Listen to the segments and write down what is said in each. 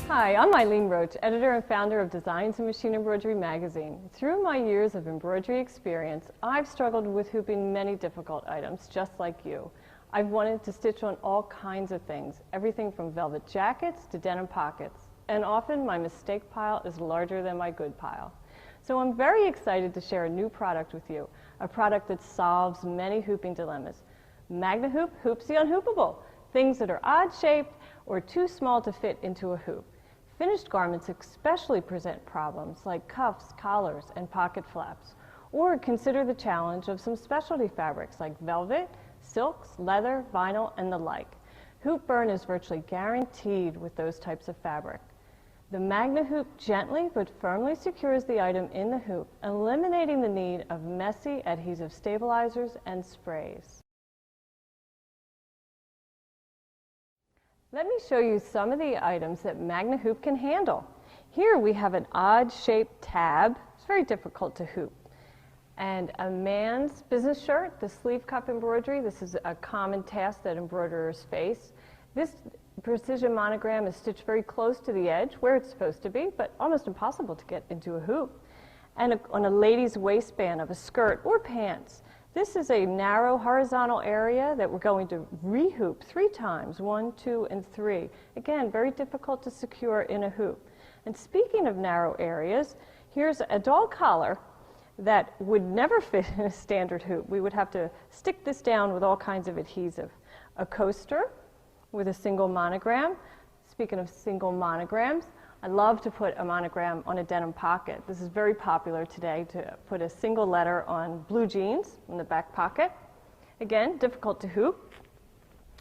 Hi, I'm Eileen Roach, editor and founder of Designs and Machine Embroidery magazine. Through my years of embroidery experience, I've struggled with hooping many difficult items, just like you. I've wanted to stitch on all kinds of things, everything from velvet jackets to denim pockets. And often my mistake pile is larger than my good pile. So I'm very excited to share a new product with you, a product that solves many hooping dilemmas. Magna Hoop hoops the Un-Hoopable, things that are odd-shaped or too small to fit into a hoop. Finished garments especially present problems like cuffs, collars, and pocket flaps. Or consider the challenge of some specialty fabrics like velvet, silks, leather, vinyl, and the like. Hoop burn is virtually guaranteed with those types of fabric. The Magna Hoop gently but firmly secures the item in the hoop, eliminating the need of messy adhesive stabilizers and sprays. Let me show you some of the items that Magna Hoop can handle. Here we have an odd-shaped tab. It's very difficult to hoop. And a man's business shirt, the sleeve cuff embroidery. This is a common task that embroiderers face. This precision monogram is stitched very close to the edge, where it's supposed to be, but almost impossible to get into a hoop. And on a lady's waistband of a skirt or pants. This is a narrow horizontal area that we're going to re-hoop 3 times, 1, 2, and 3. Again, very difficult to secure in a hoop. And speaking of narrow areas, here's a doll collar that would never fit in a standard hoop. We would have to stick this down with all kinds of adhesive. A coaster with a single monogram. Speaking of single monograms, I love to put a monogram on a denim pocket. This is very popular today, to put a single letter on blue jeans in the back pocket. Again, difficult to hoop.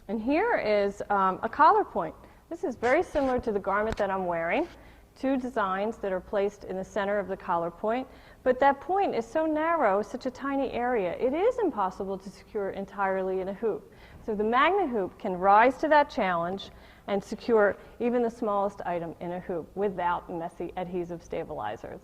And here is a collar point. This is very similar to the garment that I'm wearing. 2 designs that are placed in the center of the collar point. But that point is so narrow, such a tiny area, it is impossible to secure entirely in a hoop. So the Magna Hoop can rise to that challenge and secure even the smallest item in a hoop without messy adhesive stabilizers.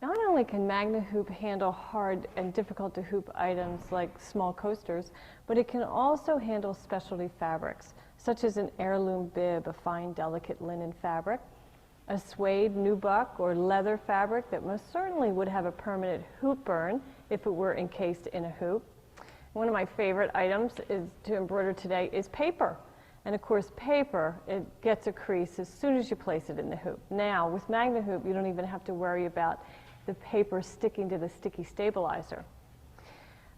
Not only can Magna Hoop handle hard and difficult to hoop items like small coasters, but it can also handle specialty fabrics, such as an heirloom bib, a fine, delicate linen fabric, a suede nubuck or leather fabric that most certainly would have a permanent hoop burn if it were encased in a hoop. One of my favorite items to embroider today is paper. And of course, paper, it gets a crease as soon as you place it in the hoop. Now, with Magna Hoop, you don't even have to worry about the paper sticking to the sticky stabilizer.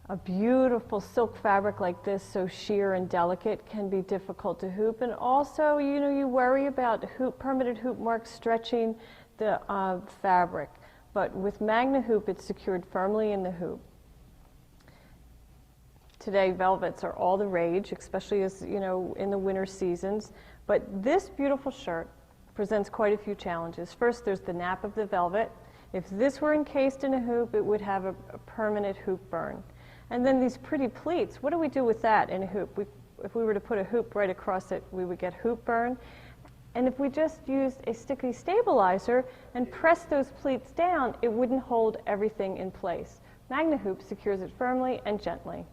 A beautiful silk fabric like this, so sheer and delicate, can be difficult to hoop. And also, you worry about permanent hoop marks stretching the fabric. But with Magna Hoop, it's secured firmly in the hoop. Today, velvets are all the rage, especially as in the winter seasons. But this beautiful shirt presents quite a few challenges. First, there's the nap of the velvet. If this were encased in a hoop, it would have a permanent hoop burn. And then these pretty pleats, what do we do with that in a hoop? If we were to put a hoop right across it, we would get hoop burn. And if we just used a sticky stabilizer and pressed those pleats down, it wouldn't hold everything in place. Magna Hoop secures it firmly and gently.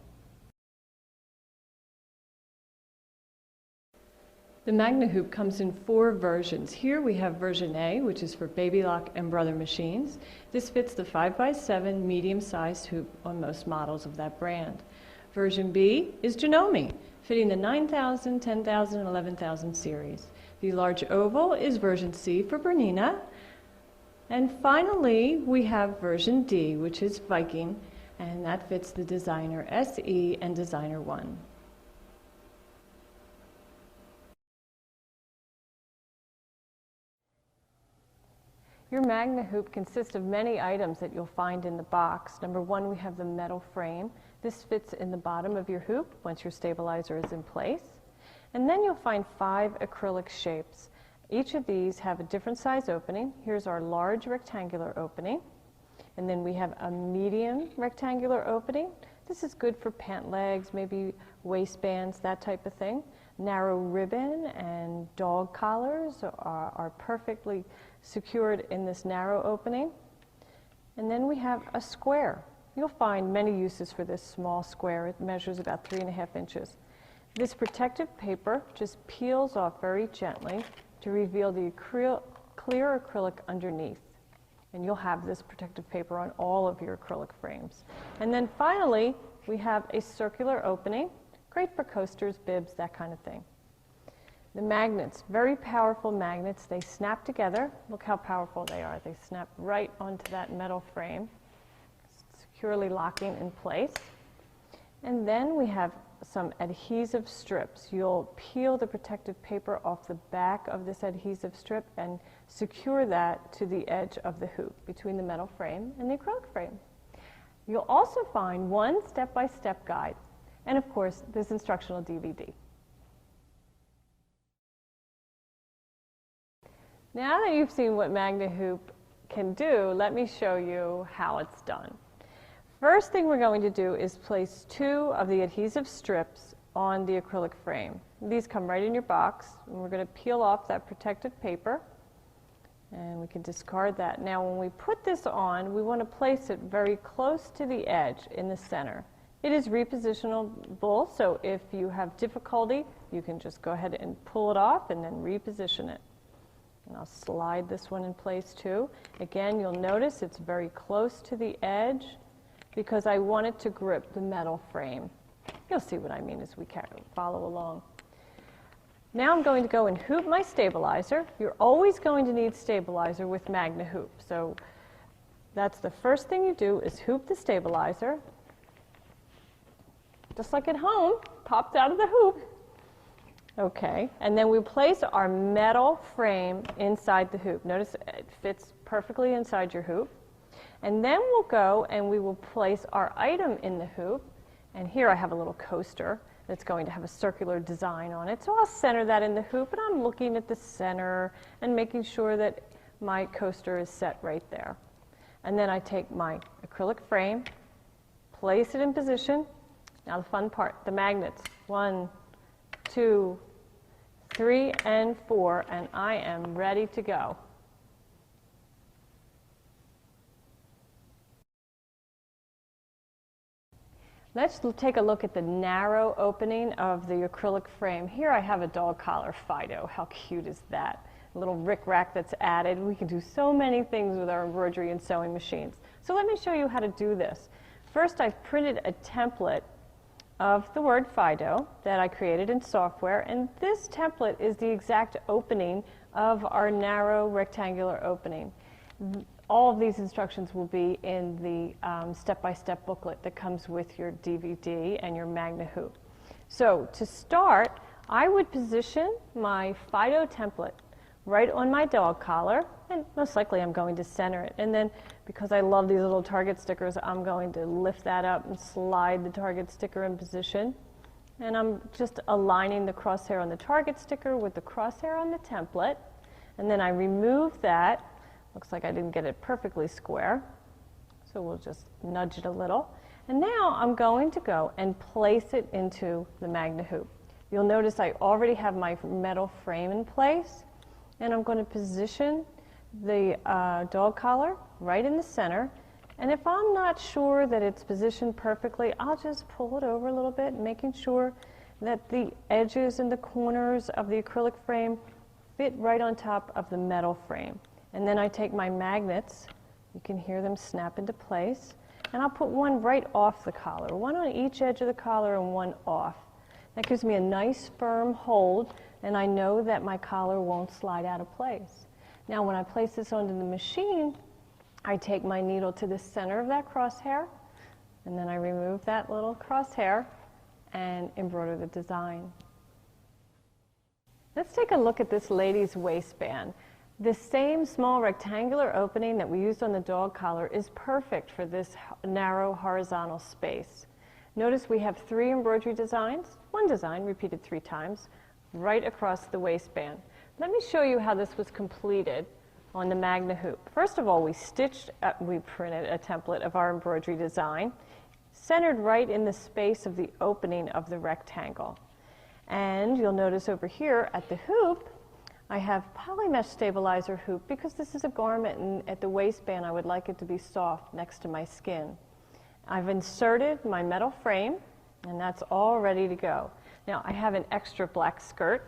The Magna Hoop comes in 4 versions. Here we have version A, which is for baby lock and brother machines. This fits the 5x7 medium-sized hoop on most models of that brand. Version B is Janome, fitting the 9000, 10,000, and 11,000 series. The large oval is version C for Bernina. And finally, we have version D, which is Viking, and that fits the Designer SE and Designer 1. Your Magna Hoop consists of many items that you'll find in the box. Number 1, we have the metal frame. This fits in the bottom of your hoop once your stabilizer is in place. And then you'll find 5 acrylic shapes. Each of these have a different size opening. Here's our large rectangular opening. And then we have a medium rectangular opening. This is good for pant legs, maybe waistbands, that type of thing. Narrow ribbon and dog collars are perfectly secured in this narrow opening. And then we have a square. You'll find many uses for this small square. It measures about 3.5 inches. This protective paper just peels off very gently to reveal the clear acrylic underneath. And you'll have this protective paper on all of your acrylic frames. And then finally, we have a circular opening, great for coasters, bibs, that kind of thing. The magnets, very powerful magnets. They snap together. Look how powerful they are. They snap right onto that metal frame, securely locking in place. And then we have some adhesive strips. You'll peel the protective paper off the back of this adhesive strip and secure that to the edge of the hoop between the metal frame and the acrylic frame. You'll also find one step-by-step guide and, of course, this instructional DVD. Now that you've seen what Magna Hoop can do, let me show you how it's done. First thing we're going to do is place 2 of the adhesive strips on the acrylic frame. These come right in your box, and we're going to peel off that protective paper, and we can discard that. Now when we put this on, we want to place it very close to the edge in the center. It is repositionable, so if you have difficulty, you can just go ahead and pull it off and then reposition it. And I'll slide this one in place too. Again, you'll notice it's very close to the edge because I want it to grip the metal frame. You'll see what I mean as we follow along. Now I'm going to go and hoop my stabilizer. You're always going to need stabilizer with Magna Hoop. So that's the first thing you do is hoop the stabilizer. Just like at home, pops out of the hoop. Okay, and then we place our metal frame inside the hoop. Notice it fits perfectly inside your hoop. And then we'll go and we will place our item in the hoop. And here I have a little coaster that's going to have a circular design on it. So I'll center that in the hoop, and I'm looking at the center and making sure that my coaster is set right there. And then I take my acrylic frame, place it in position. Now the fun part, the magnets. 1, 2, 3, and 4, and I am ready to go. Let's take a look at the narrow opening of the acrylic frame. Here I have a dog collar Fido. How cute is that? A little rick-rack that's added. We can do so many things with our embroidery and sewing machines. So let me show you how to do this. First, I've printed a template of the word Fido that I created in software, and this template is the exact opening of our narrow rectangular opening. All of these instructions will be in the step-by-step booklet that comes with your DVD and your Magna Hoop. So to start, I would position my Fido template right on my dog collar, and most likely I'm going to center it. And then, because I love these little target stickers, I'm going to lift that up and slide the target sticker in position. And I'm just aligning the crosshair on the target sticker with the crosshair on the template. And then I remove that. Looks like I didn't get it perfectly square, so we'll just nudge it a little. And now I'm going to go and place it into the Magna Hoop. You'll notice I already have my metal frame in place, and I'm going to position the dog collar right in the center. And if I'm not sure that it's positioned perfectly, I'll just pull it over a little bit, making sure that the edges and the corners of the acrylic frame fit right on top of the metal frame. And then I take my magnets, you can hear them snap into place, and I'll put one right off the collar, one on each edge of the collar and one off. That gives me a nice firm hold, and I know that my collar won't slide out of place. Now when I place this onto the machine, I take my needle to the center of that crosshair, and then I remove that little crosshair and embroider the design. Let's take a look at this lady's waistband. The same small rectangular opening that we used on the dog collar is perfect for this narrow horizontal space. Notice we have 3 embroidery designs, one design repeated 3 times, right across the waistband. Let me show you how this was completed on the Magna Hoop. First of all, we printed a template of our embroidery design, centered right in the space of the opening of the rectangle. And you'll notice over here at the hoop, I have polymesh stabilizer hoop because this is a garment, and at the waistband I would like it to be soft next to my skin. I've inserted my metal frame, and that's all ready to go. Now I have an extra black skirt,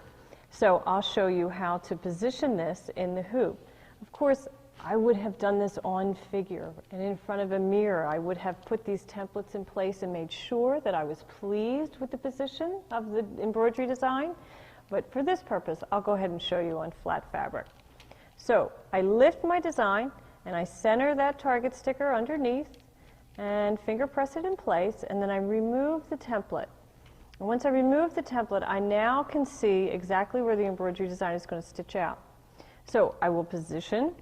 so I'll show you how to position this in the hoop. Of course, I would have done this on figure and in front of a mirror. I would have put these templates in place and made sure that I was pleased with the position of the embroidery design. But for this purpose, I'll go ahead and show you on flat fabric. So I lift my design and I center that target sticker underneath and finger press it in place, and then I remove the template. And once I remove the template, I now can see exactly where the embroidery design is going to stitch out. So I will position,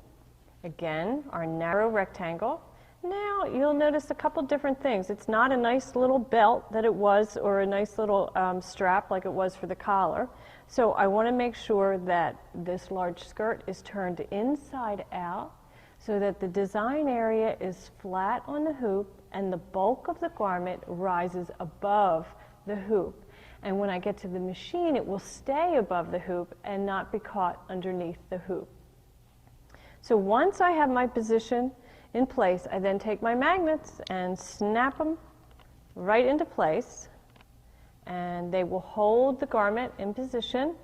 again, our narrow rectangle. Now you'll notice a couple different things. It's not a nice little belt that it was, or a nice little strap like it was for the collar. So I want to make sure that this large skirt is turned inside out so that the design area is flat on the hoop and the bulk of the garment rises above the hoop. And when I get to the machine, it will stay above the hoop and not be caught underneath the hoop. So once I have my position in place, I then take my magnets and snap them right into place, and they will hold the garment in position,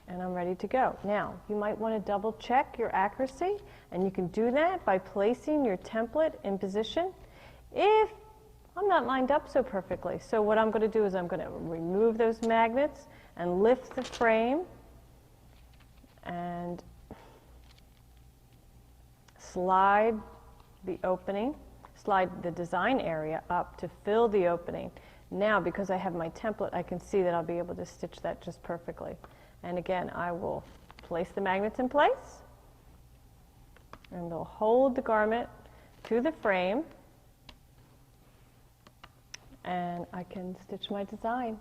and I'm ready to go. Now, you might want to double check your accuracy, and you can do that by placing your template in position if I'm not lined up so perfectly. So what I'm going to do is I'm going to remove those magnets and lift the frame and slide the opening, slide the design area up to fill the opening. Now, because I have my template, I can see that I'll be able to stitch that just perfectly. And again, I will place the magnets in place, and they'll hold the garment to the frame, and I can stitch my design.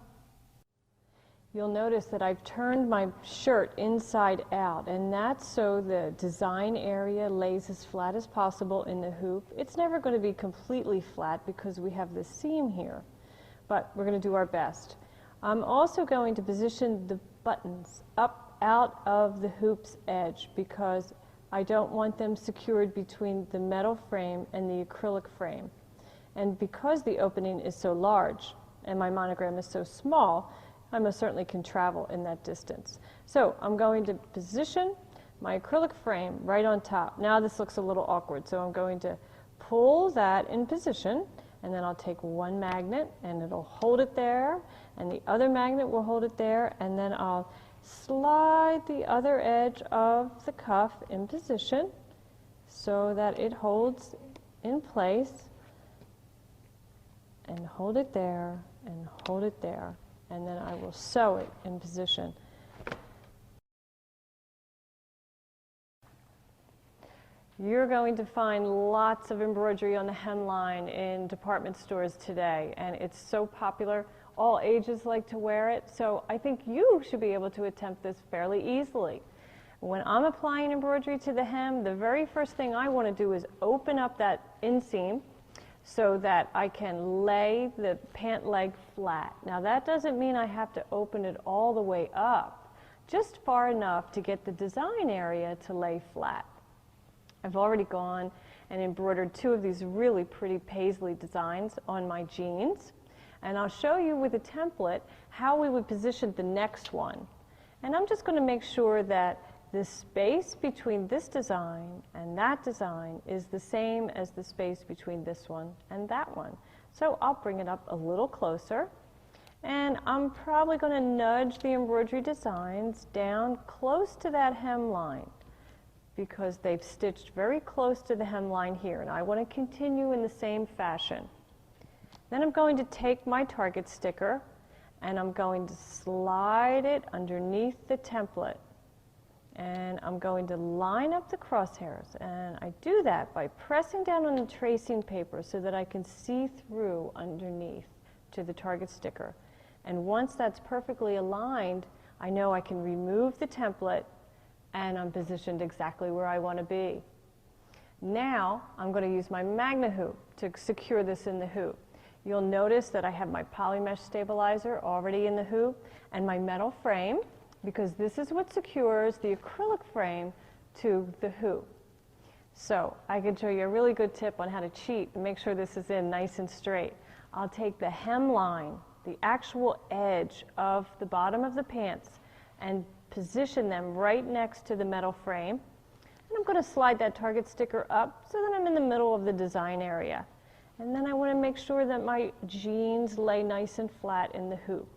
You'll notice that I've turned my shirt inside out, and that's so the design area lays as flat as possible in the hoop. It's never going to be completely flat because we have the seam here, but we're going to do our best. I'm also going to position the buttons up out of the hoop's edge because I don't want them secured between the metal frame and the acrylic frame. And because the opening is so large and my monogram is so small, I most certainly can travel in that distance. So I'm going to position my acrylic frame right on top. Now this looks a little awkward, so I'm going to pull that in position, and then I'll take one magnet and it'll hold it there, and the other magnet will hold it there, and then I'll slide the other edge of the cuff in position so that it holds in place, and hold it there, and hold it there, and then I will sew it in position. You're going to find lots of embroidery on the hemline in department stores today, and it's so popular. All ages like to wear it, so I think you should be able to attempt this fairly easily. When I'm applying embroidery to the hem, the very first thing I want to do is open up that inseam so that I can lay the pant leg flat. Now that doesn't mean I have to open it all the way up, just far enough to get the design area to lay flat. I've already gone and embroidered two of these really pretty paisley designs on my jeans, and I'll show you with a template how we would position the next one. And I'm just going to make sure that the space between this design and that design is the same as the space between this one and that one. So I'll bring it up a little closer, and I'm probably going to nudge the embroidery designs down close to that hemline because they've stitched very close to the hemline here, and I want to continue in the same fashion. Then I'm going to take my target sticker and I'm going to slide it underneath the template, and I'm going to line up the crosshairs, and I do that by pressing down on the tracing paper so that I can see through underneath to the target sticker. And once that's perfectly aligned, I know I can remove the template and I'm positioned exactly where I want to be. Now I'm going to use my Magna Hoop to secure this in the hoop. You'll notice that I have my polymesh stabilizer already in the hoop and my metal frame, because this is what secures the acrylic frame to the hoop. So I can show you a really good tip on how to cheat and make sure this is in nice and straight. I'll take the hemline the actual edge of the bottom of the pants, and position them right next to the metal frame. And I'm going to slide that target sticker up so that I'm in the middle of the design area. And then I want to make sure that my jeans lay nice and flat in the hoop.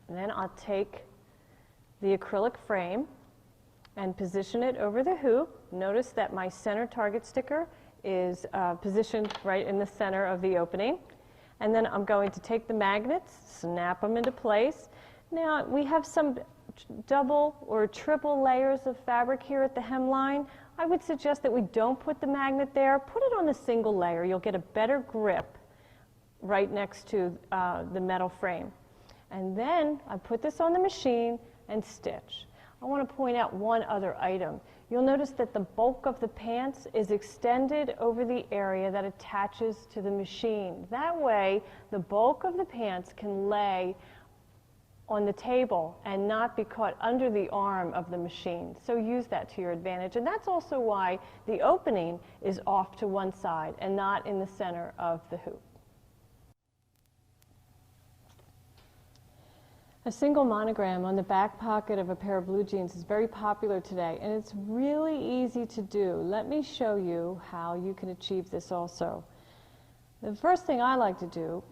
And then I'll take the acrylic frame and position it over the hoop. Notice that my center target sticker is positioned right in the center of the opening. And then I'm going to take the magnets, snap them into place. Now we have some double or triple layers of fabric here at the hemline. I would suggest that we don't put the magnet there. Put it on a single layer. You'll get a better grip right next to the metal frame. And then I put this on the machine and stitch. I want to point out one other item. You'll notice that the bulk of the pants is extended over the area that attaches to the machine. That way, the bulk of the pants can lay on the table and not be caught under the arm of the machine. So use that to your advantage. And that's also why the opening is off to one side and not in the center of the hoop. A single monogram on the back pocket of a pair of blue jeans is very popular today, and it's really easy to do. Let me show you how you can achieve this also. The first thing I like to do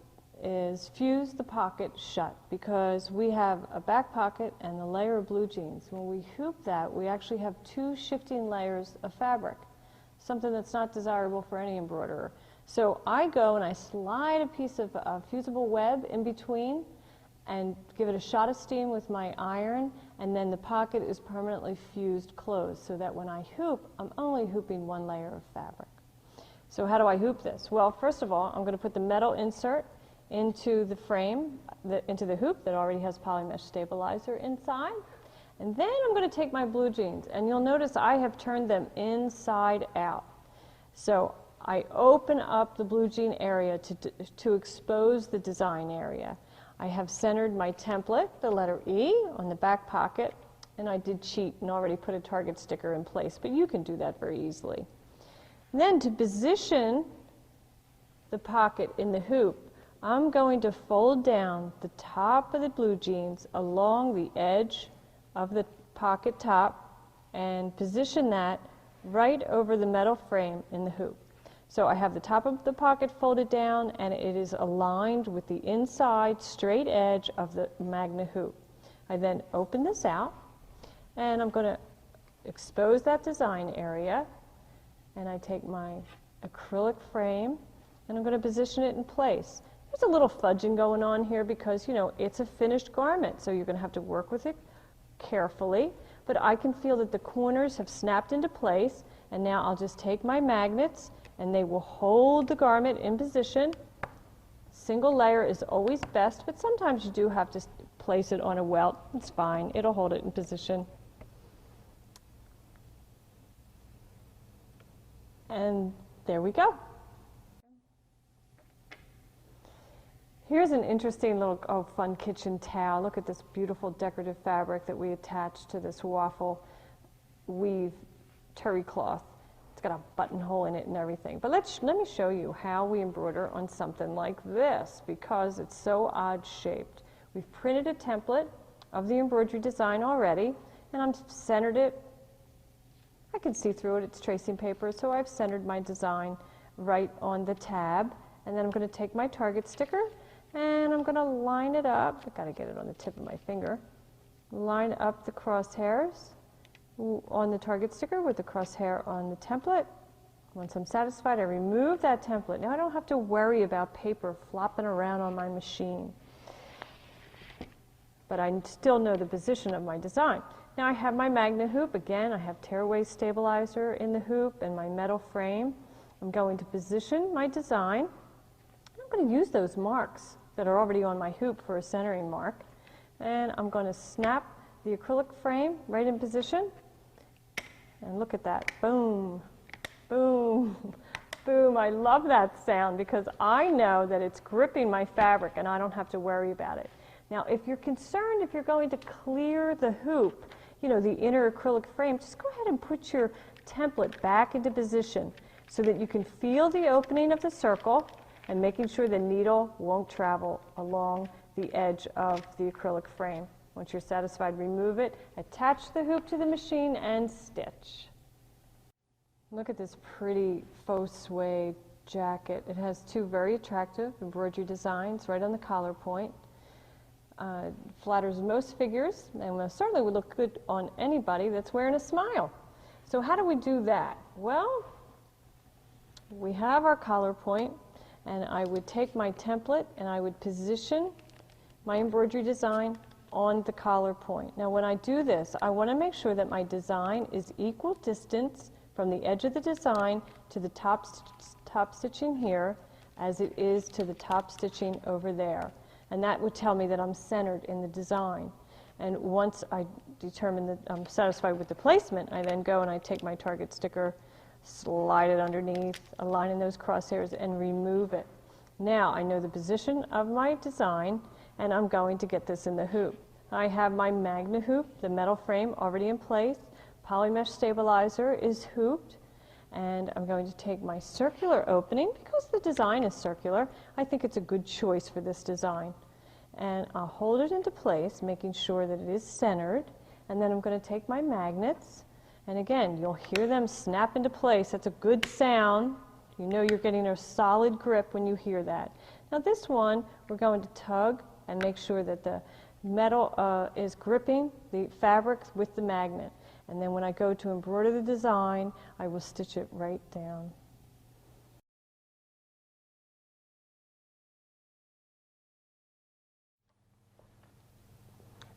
is fuse the pocket shut, because we have a back pocket and a layer of blue jeans. When we hoop that, we actually have two shifting layers of fabric, something that's not desirable for any embroiderer. So I go and I slide a piece of fusible web in between and give it a shot of steam with my iron, and then the pocket is permanently fused closed so that when I hoop, I'm only hooping one layer of fabric. So how do I hoop this? Well, first of all, I'm going to put the metal insert into the frame, into the hoop that already has polymesh stabilizer inside. And then I'm going to take my blue jeans, and you'll notice I have turned them inside out. So I open up the blue jean area to expose the design area. I have centered my template, the letter E, on the back pocket, and I did cheat and already put a target sticker in place, but you can do that very easily. And then to position the pocket in the hoop, I'm going to fold down the top of the blue jeans along the edge of the pocket top and position that right over the metal frame in the hoop. So I have the top of the pocket folded down, and it is aligned with the inside straight edge of the Magna hoop. I then open this out, and I'm going to expose that design area, and I take my acrylic frame, and I'm going to position it in place. There's a little fudging going on here because, you know, it's a finished garment, so you're going to have to work with it carefully. But I can feel that the corners have snapped into place, and now I'll just take my magnets, and they will hold the garment in position. Single layer is always best, but sometimes you do have to place it on a welt. It's fine. It'll hold it in position. And there we go. Here's an interesting little, fun kitchen towel. Look at this beautiful decorative fabric that we attached to this waffle weave terry cloth. It's got a buttonhole in it and everything. But let me show you how we embroider on something like this, because it's so odd shaped. We've printed a template of the embroidery design already, and I've centered it. I can see through it. It's tracing paper, so I've centered my design right on the tab. And then I'm going to take my target sticker, and I'm going to line it up. I've got to get it on the tip of my finger. Line up the crosshairs on the target sticker with the crosshair on the template. Once I'm satisfied, I remove that template. Now I don't have to worry about paper flopping around on my machine. But I still know the position of my design. Now I have my Magna hoop. Again, I have tearaway stabilizer in the hoop and my metal frame. I'm going to position my design. I'm going to use those marks that are already on my hoop for a centering mark. And I'm going to snap the acrylic frame right in position. And look at that. Boom, boom, boom. I love that sound because I know that it's gripping my fabric and I don't have to worry about it. Now, if you're concerned if you're going to clear the hoop, you know, the inner acrylic frame, just go ahead and put your template back into position so that you can feel the opening of the circle and making sure the needle won't travel along the edge of the acrylic frame. Once you're satisfied, remove it, attach the hoop to the machine, and stitch. Look at this pretty faux suede jacket. It has two very attractive embroidery designs right on the collar point. Flatters most figures, and certainly would look good on anybody that's wearing a smile. So how do we do that? Well, we have our collar point, and I would take my template and I would position my embroidery design on the collar point. Now when I do this, I want to make sure that my design is equal distance from the edge of the design to the top stitching here as it is to the top stitching over there. And that would tell me that I'm centered in the design. And once I determine that I'm satisfied with the placement, I then go and I take my target sticker, slide it underneath, align in those crosshairs, and remove it. Now I know the position of my design, and I'm going to get this in the hoop. I have my Magna Hoop, the metal frame, already in place. Polymesh stabilizer is hooped, and I'm going to take my circular opening. Because the design is circular, I think it's a good choice for this design. And I'll hold it into place, making sure that it is centered, and then I'm going to take my magnets, and again, you'll hear them snap into place. That's a good sound. You know you're getting a solid grip when you hear that. Now this one, we're going to tug and make sure that the metal is gripping the fabric with the magnet. And then when I go to embroider the design, I will stitch it right down.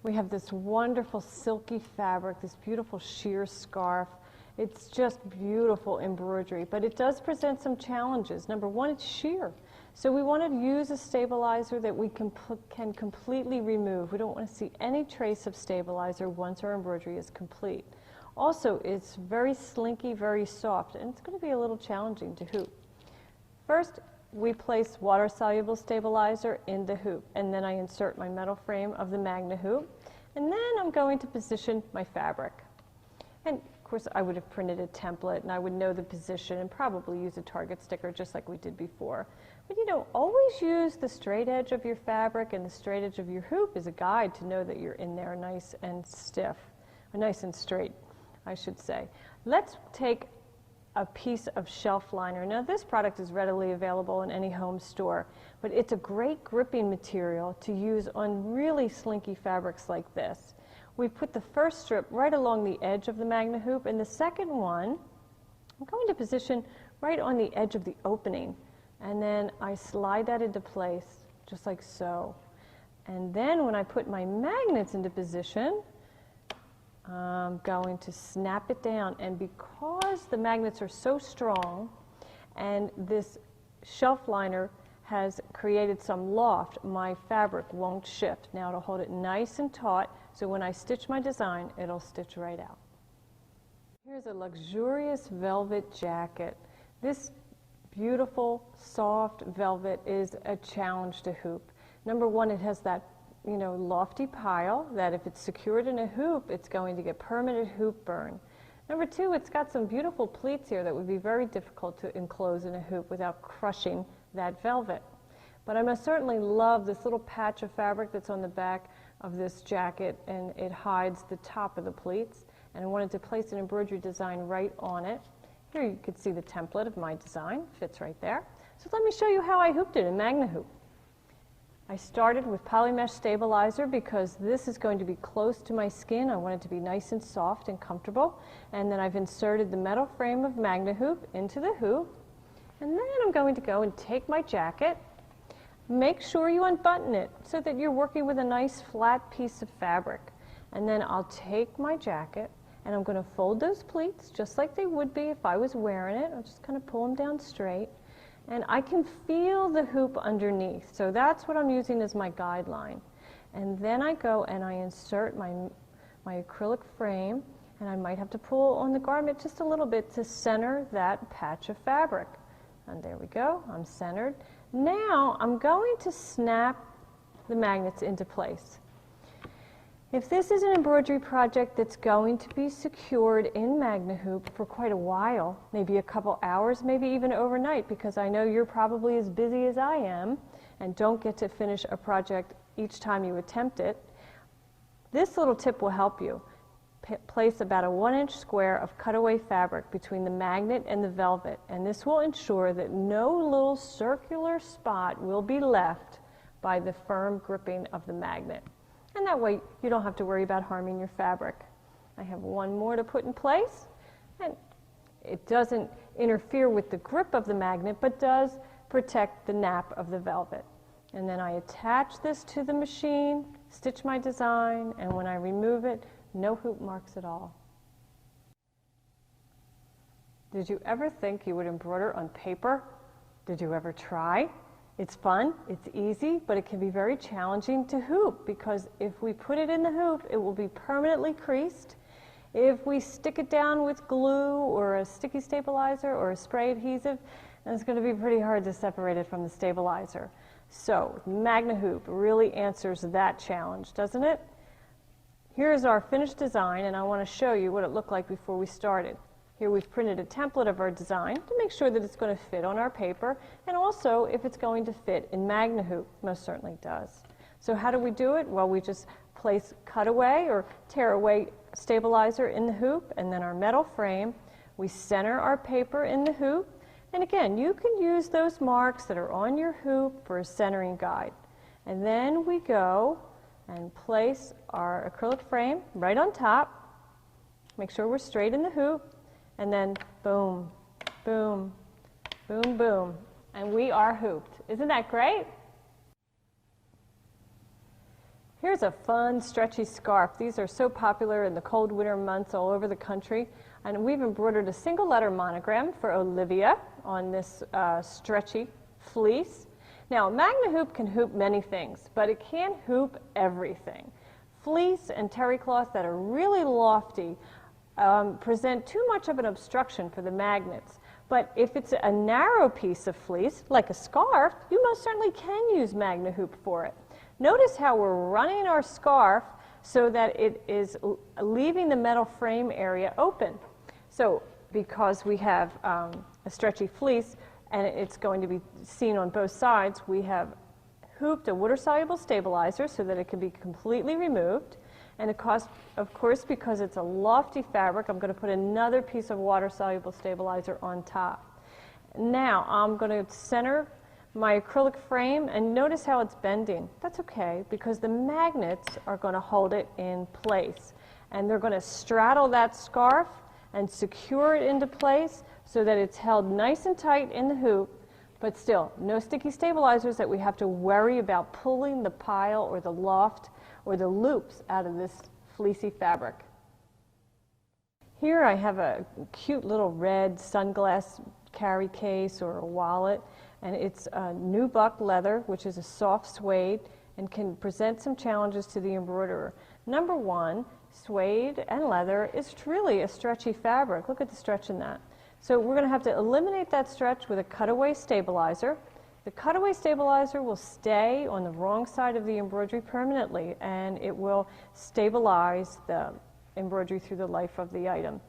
We have this wonderful silky fabric, this beautiful sheer scarf. It's just beautiful embroidery, but it does present some challenges. Number one, it's sheer. So we want to use a stabilizer that we can completely remove. We don't want to see any trace of stabilizer once our embroidery is complete. Also, it's very slinky, very soft, and it's going to be a little challenging to hoop. First, we place water-soluble stabilizer in the hoop, and then I insert my metal frame of the Magna Hoop, and then I'm going to position my fabric. And of course, I would have printed a template, and I would know the position, and probably use a target sticker just like we did before. But you know, always use the straight edge of your fabric and the straight edge of your hoop as a guide to know that you're in there nice and stiff, or nice and straight, I should say. Let's take a piece of shelf liner. Now this product is readily available in any home store, but it's a great gripping material to use on really slinky fabrics like this. We put the first strip right along the edge of the Magna Hoop, and the second one I'm going to position right on the edge of the opening, and then I slide that into place just like so. And then when I put my magnets into position, I'm going to snap it down, and because the magnets are so strong and this shelf liner has created some loft, my fabric won't shift. Now to hold it nice and taut, so when I stitch my design, it'll stitch right out. Here's a luxurious velvet jacket. This beautiful, soft velvet is a challenge to hoop. Number one, it has that lofty pile that if it's secured in a hoop, it's going to get permanent hoop burn. Number two, it's got some beautiful pleats here that would be very difficult to enclose in a hoop without crushing that velvet. But I most certainly love this little patch of fabric that's on the back of this jacket, and it hides the top of the pleats. And I wanted to place an embroidery design right on it. Here you can see the template of my design, fits right there. So let me show you how I hooped it in Magna Hoop. I started with polymesh stabilizer because this is going to be close to my skin. I want it to be nice and soft and comfortable. And then I've inserted the metal frame of Magna Hoop into the hoop. And then I'm going to go and take my jacket. Make sure you unbutton it so that you're working with a nice flat piece of fabric. And then I'll take my jacket and I'm going to fold those pleats just like they would be if I was wearing it. I'll just kind of pull them down straight. And I can feel the hoop underneath, so that's what I'm using as my guideline. And then I go and I insert my acrylic frame, and I might have to pull on the garment just a little bit to center that patch of fabric. And there we go, I'm centered. Now I'm going to snap the magnets into place. If this is an embroidery project that's going to be secured in Magna Hoop for quite a while, maybe a couple hours, maybe even overnight, because I know you're probably as busy as I am and don't get to finish a project each time you attempt it, this little tip will help you. Place about a 1-inch square of cutaway fabric between the magnet and the velvet, and this will ensure that no little circular spot will be left by the firm gripping of the magnet. And that way you don't have to worry about harming your fabric. I have one more to put in place, and it doesn't interfere with the grip of the magnet, but does protect the nap of the velvet. And then I attach this to the machine, stitch my design, and when I remove it, no hoop marks at all. Did you ever think you would embroider on paper? Did you ever try? It's fun, it's easy, but it can be very challenging to hoop because if we put it in the hoop, it will be permanently creased. If we stick it down with glue or a sticky stabilizer or a spray adhesive, then it's going to be pretty hard to separate it from the stabilizer. So Magna Hoop really answers that challenge, doesn't it? Here's our finished design, and I want to show you what it looked like before we started. Here we've printed a template of our design to make sure that it's going to fit on our paper, and also if it's going to fit in Magna Hoop. Most certainly does. So how do we do it? Well, we just place cutaway or tear away stabilizer in the hoop, and then our metal frame. We center our paper in the hoop, and again, you can use those marks that are on your hoop for a centering guide. And then we go and place our acrylic frame right on top. Make sure we're straight in the hoop. And then boom, boom, boom, boom, and we are hooped. Isn't that great? Here's a fun, stretchy scarf. These are so popular in the cold winter months all over the country. And we've embroidered a single letter monogram for Olivia on this stretchy fleece. Now, Magna Hoop can hoop many things, but it can't hoop everything. Fleece and terry cloth that are really lofty present too much of an obstruction for the magnets. But if it's a narrow piece of fleece, like a scarf, you most certainly can use Magna Hoop for it. Notice how we're running our scarf so that it is leaving the metal frame area open. So because we have a stretchy fleece and it's going to be seen on both sides, we have hooped a water-soluble stabilizer so that it can be completely removed. And of course, because it's a lofty fabric, I'm going to put another piece of water-soluble stabilizer on top. Now, I'm going to center my acrylic frame, and notice how it's bending. That's okay, because the magnets are going to hold it in place. And they're going to straddle that scarf and secure it into place so that it's held nice and tight in the hoop, but still, no sticky stabilizers that we have to worry about pulling the pile or the loft or the loops out of this fleecy fabric. Here I have a cute little red sunglass carry case or a wallet, and it's a nubuck leather, which is a soft suede and can present some challenges to the embroiderer. Number one, suede and leather is really a stretchy fabric. Look at the stretch in that. So we're going to have to eliminate that stretch with a cutaway stabilizer. The cutaway stabilizer will stay on the wrong side of the embroidery permanently, and it will stabilize the embroidery through the life of the item.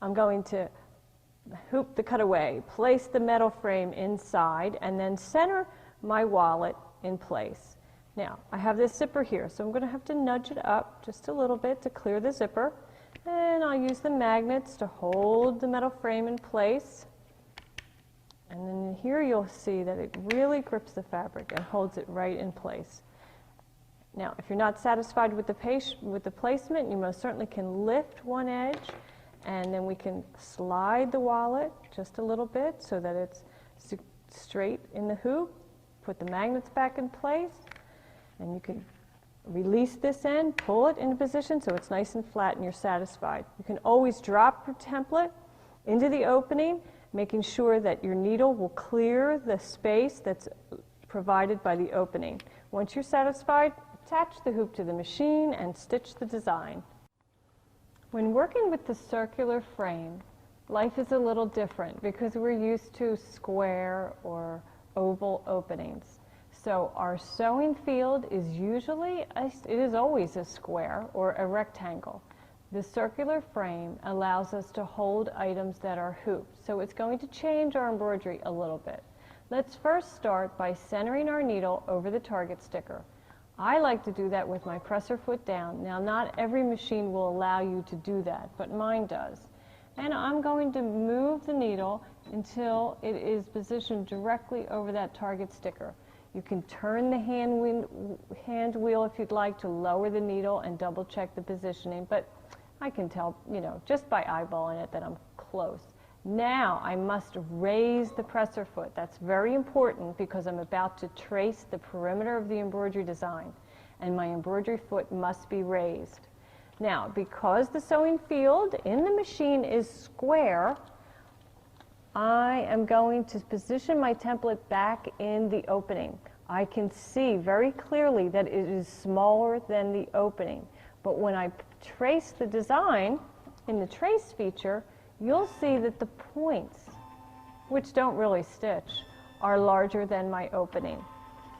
I'm going to hoop the cutaway, place the metal frame inside, and then center my wallet in place. Now, I have this zipper here, so I'm going to have to nudge it up just a little bit to clear the zipper, and I'll use the magnets to hold the metal frame in place. And then here you'll see that it really grips the fabric and holds it right in place. Now, if you're not satisfied with the placement, you most certainly can lift one edge, and then we can slide the wallet just a little bit so that it's straight in the hoop. Put the magnets back in place, and you can release this end, pull it into position so it's nice and flat and you're satisfied. You can always drop your template into the opening, making sure that your needle will clear the space that's provided by the opening. Once you're satisfied, attach the hoop to the machine and stitch the design. When working with the circular frame, life is a little different because we're used to square or oval openings. So our sewing field is always a square or a rectangle. The circular frame allows us to hold items that are hooped, so it's going to change our embroidery a little bit. Let's first start by centering our needle over the target sticker. I like to do that with my presser foot down. Now, not every machine will allow you to do that, but mine does. And I'm going to move the needle until it is positioned directly over that target sticker. You can turn the hand wheel if you'd like to lower the needle and double check the positioning, but I can tell, just by eyeballing it that I'm close. Now I must raise the presser foot. That's very important because I'm about to trace the perimeter of the embroidery design, and my embroidery foot must be raised. Now, because the sewing field in the machine is square, I am going to position my template back in the opening. I can see very clearly that it is smaller than the opening, but when I trace the design in the trace feature, you'll see that the points, which don't really stitch, are larger than my opening.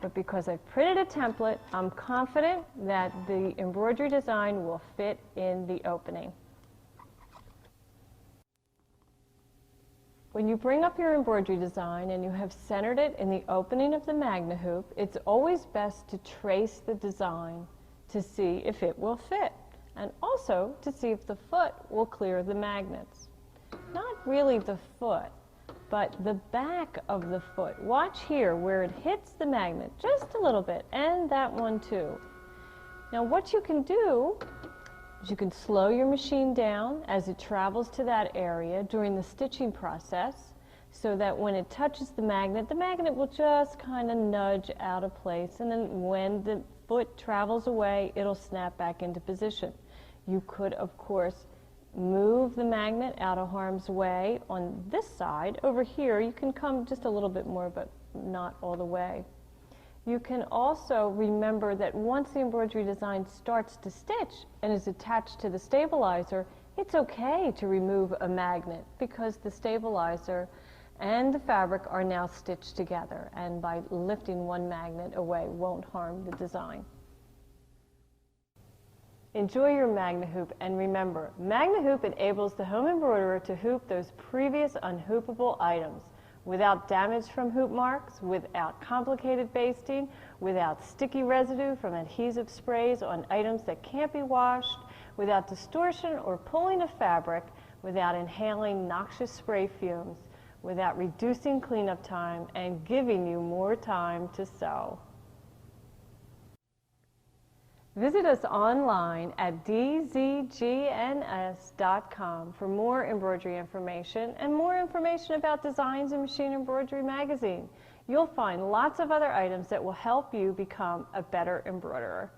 But because I've printed a template, I'm confident that the embroidery design will fit in the opening. When you bring up your embroidery design and you have centered it in the opening of the Magna Hoop, it's always best to trace the design to see if it will fit, and also to see if the foot will clear the magnets. Not really the foot, but the back of the foot. Watch here where it hits the magnet just a little bit, and that one too. Now what you can do is you can slow your machine down as it travels to that area during the stitching process, so that when it touches the magnet will just kind of nudge out of place, and then when the foot travels away, it'll snap back into position. You could, of course, move the magnet out of harm's way on this side. Over here, you can come just a little bit more, but not all the way. You can also remember that once the embroidery design starts to stitch and is attached to the stabilizer, it's okay to remove a magnet because the stabilizer and the fabric are now stitched together, and by lifting one magnet away won't harm the design. Enjoy your Magna Hoop, and remember, Magna Hoop enables the home embroiderer to hoop those previous unhoopable items without damage from hoop marks, without complicated basting, without sticky residue from adhesive sprays on items that can't be washed, without distortion or pulling of fabric, without inhaling noxious spray fumes, without reducing cleanup time and giving you more time to sew. Visit us online at dzgns.com for more embroidery information and more information about Designs in Machine Embroidery magazine. You'll find lots of other items that will help you become a better embroiderer.